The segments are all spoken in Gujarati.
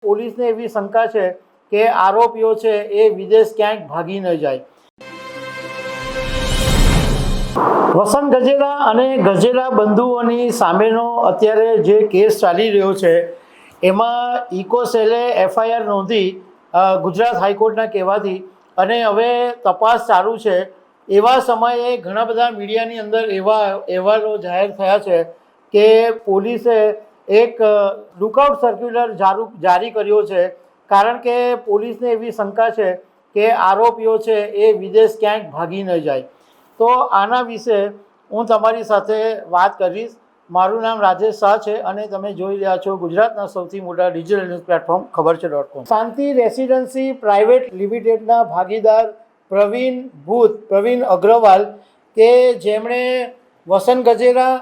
પોલીસને એવી શંકા છે કે આરોપીઓ છે એ વિદેશ ક્યાંક ભાગી ન જાય। વસંત ગજેરા અને ગજેરા બંધુઓની સામેનો અત્યારે જે કેસ ચાલી રહ્યો છે એમાં ઇકોસેલે એફઆઈઆર નોંધી ગુજરાત હાઈકોર્ટના કહેવાથી અને હવે તપાસ ચાલુ છે। એવા સમયે ઘણા બધા મીડિયાની અંદર એવા અહેવાલો જાહેર થયા છે કે પોલીસે એક લુકઆઉટ સર્ક્યુલર જારી કર્યો છે, કારણ કે પોલીસને એવી શંકા છે કે આરોપીઓ છે એ વિદેશ ક્યાંક ભાગી ન જાય। તો આના વિશે હું તમારી સાથે વાત કરીશ। મારું નામ રાજેશ શાહ છે અને તમે જોઈ રહ્યા છો ગુજરાતના સૌથી મોટા ડિજિટલ ન્યૂઝ પ્લેટફોર્મ ખબરછે.com। શાંતિ રેસિડેન્સી પ્રાઇવેટ લિમિટેડના ભાગીદાર પ્રવીણ અગ્રવાલ કે જેમણે વસંત ગજેરા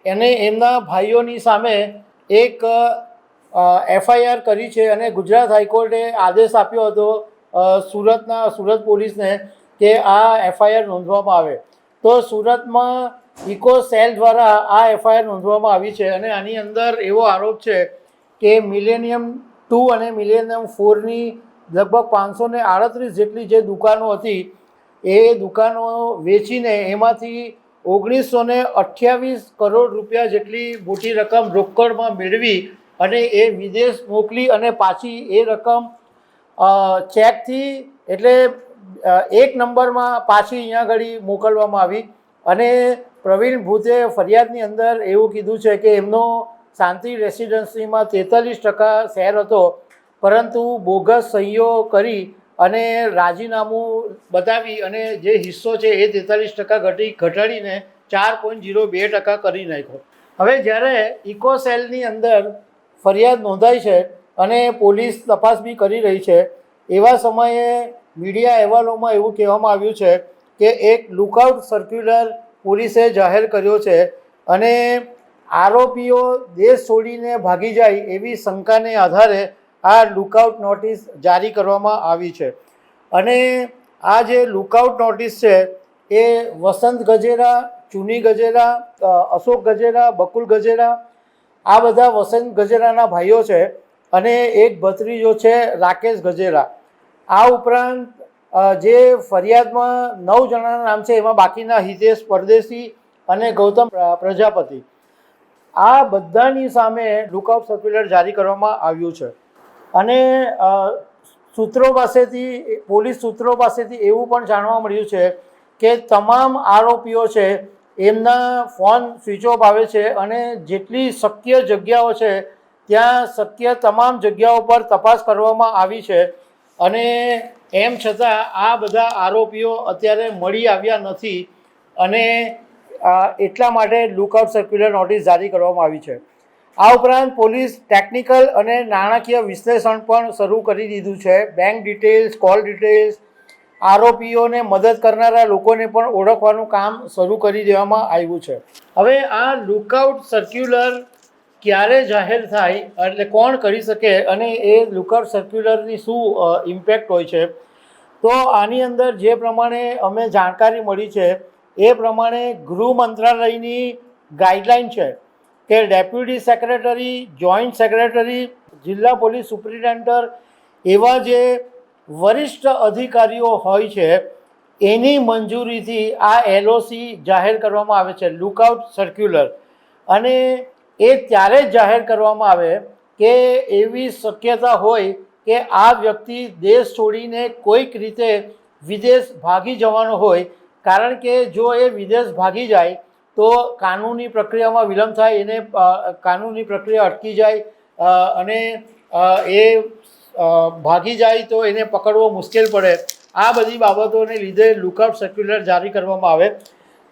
અને એમના ભાઈઓની સામે એક એફઆઈઆર કરી છે અને ગુજરાત હાઈકોર્ટે આદેશ આપ્યો હતો સુરત પોલીસને કે આ એફઆઈઆર નોંધવામાં આવે। તો સુરતમાં ઇકોસેલ દ્વારા આ એફઆઈઆર નોંધવામાં આવી છે અને આની અંદર એવો આરોપ છે કે મિલેનિયમ 2 અને મિલેનિયમ 4ની લગભગ 538 જેટલી જે દુકાનો હતી એ દુકાનો વેચીને એમાંથી 1928 કરોડ રૂપિયા જેટલી મોટી રકમ રોકડમાં મેળવી અને એ વિદેશ મોકલી અને પાછી એ રકમ ચેકથી એટલે એક નંબરમાં પાછી અહીંયા આગળ મોકલવામાં આવી। અને પ્રવીણ ભૂતે ફરિયાદની અંદર એવું કીધું છે કે એમનો શાંતિ રેસિડેન્સીમાં 43% શેર હતો, પરંતુ બોગસ સહીઓ કરી અને રાજીનામું બતાવી અને જે હિસ્સો છે એ 43% ઘટાડીને 4.02% કરી નાખ્યો। હવે જ્યારે ઇકોસેલની અંદર ફરિયાદ નોંધાઈ છે અને પોલીસ તપાસ બી કરી રહી છે, એવા સમયે મીડિયા અહેવાલોમાં એવું કહેવામાં આવ્યું છે કે એક લુકઆઉટ સર્ક્યુલર પોલીસે જાહેર કર્યો છે અને આરોપીઓ દેશ છોડીને ભાગી જાય એવી શંકાને આધારે આ લુકઆઉટ નોટિસ જારી કરવામાં આવી છે। અને આ જે લુકઆઉટ નોટિસ છે એ વસંત ગજેરા, ચુની ગજેરા, અશોક ગજેરા, બકુલ ગજેરા, આ બધા વસંત ગજેરાના ભાઈઓ છે અને એક ભત્રીજો છે રાકેશ ગજેરા। આ ઉપરાંત જે ફરિયાદમાં 9 જણાના નામ છે એમાં બાકીના હિતેશ પરદેશી અને ગૌતમ પ્રજાપતિ, આ બધાની સામે લુકઆઉટ સર્ક્યુલર જારી કરવામાં આવ્યું છે। અને પોલીસ સૂત્રો પાસેથી એવું પણ જાણવા મળ્યું છે કે તમામ આરોપીઓ છે એમના ફોન સ્વિચ ઓફ આવે છે અને જેટલી શક્ય જગ્યાઓ છે ત્યાં શક્ય તમામ જગ્યાઓ પર તપાસ કરવામાં આવી છે અને એમ છતાં આ બધા આરોપીઓ અત્યારે મળી આવ્યા નથી અને એટલા માટે લુકઆઉટ સર્ક્યુલર નોટિસ જારી કરવામાં આવી છે। આ ઉપરાંત પોલીસ ટેકનિકલ અને નાણાકીય વિશ્લેષણ પણ શરૂ કરી દીધું છે। બેંક ડિટેલ્સ, કોલ ડિટેલ્સ, આરોપીઓને મદદ કરનારા લોકોને પણ ઓળખવાનું કામ શરૂ કરી દેવામાં આવ્યું છે। હવે આ લુકઆઉટ સર્ક્યુલર ક્યારે જાહેર થાય એટલે કોણ કરી શકે અને એ લુકઆઉટ સર્ક્યુલરની શું ઇમ્પેક્ટ હોય છે, તો આની અંદર જે પ્રમાણે અમે જાણકારી મળી છે એ પ્રમાણે ગૃહ મંત્રાલયની ગાઈડલાઇન છે કે ડેપ્યુટી સેક્રેટરી, જોઈન્ટ સેક્રેટરી, જિલ્લા પોલીસ સુપ્રિન્ટેન્ડન્ટ એવા જે વરિષ્ઠ અધિકારીઓ હોય છે એની મંજૂરીથી આ એલઓસી જાહેર કરવામાં આવે છે, લુકઆઉટ સર્ક્યુલર। અને એ ત્યારે જ જાહેર કરવામાં આવે કે એવી શક્યતા હોય કે આ વ્યક્તિ દેશ છોડીને કોઈક રીતે વિદેશ ભાગી જવાનો હોય, કારણ કે જો એ વિદેશ ભાગી જાય તો કાનૂની પ્રક્રિયામાં વિલંબ થાય, એને કાનૂની પ્રક્રિયા અટકી જાય અને એ ભાગી જાય તો એને પકડવો મુશ્કેલ પડે। આ બધી બાબતોને લીધે લુકઆઉટ સર્ક્યુલર જારી કરવામાં આવે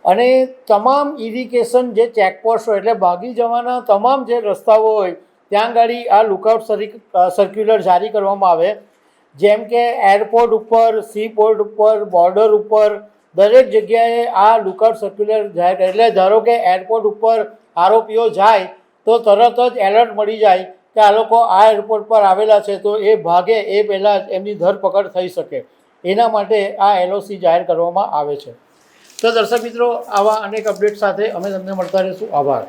અને તમામ ઇરિગેશન જે ચેકપોસ્ટ હોય એટલે ભાગી જવાના તમામ જે રસ્તાઓ હોય ત્યાં આગળ આ લુકઆઉટ સર્ક્યુલર જારી કરવામાં આવે। જેમ કે એરપોર્ટ ઉપર, સી પોર્ટ ઉપર, બોર્ડર ઉપર દરેક જગ્યાએ આ લુકઆઉટ સર્ક્યુલર જાહેર, એટલે ધારો કે એરપોર્ટ ઉપર આરોપીઓ જાય તો તરત જ એલર્ટ મળી જાય કે આ લોકો આ એરપોર્ટ પર આવેલા છે, તો એ ભાગે એ પહેલાં એમની ધરપકડ થઈ શકે, એના માટે આ એલઓસી જાહેર કરવામાં આવે છે। તો દર્શક મિત્રો, આવા અનેક અપડેટ સાથે અમે તમને મળતા રહીશું। આભાર।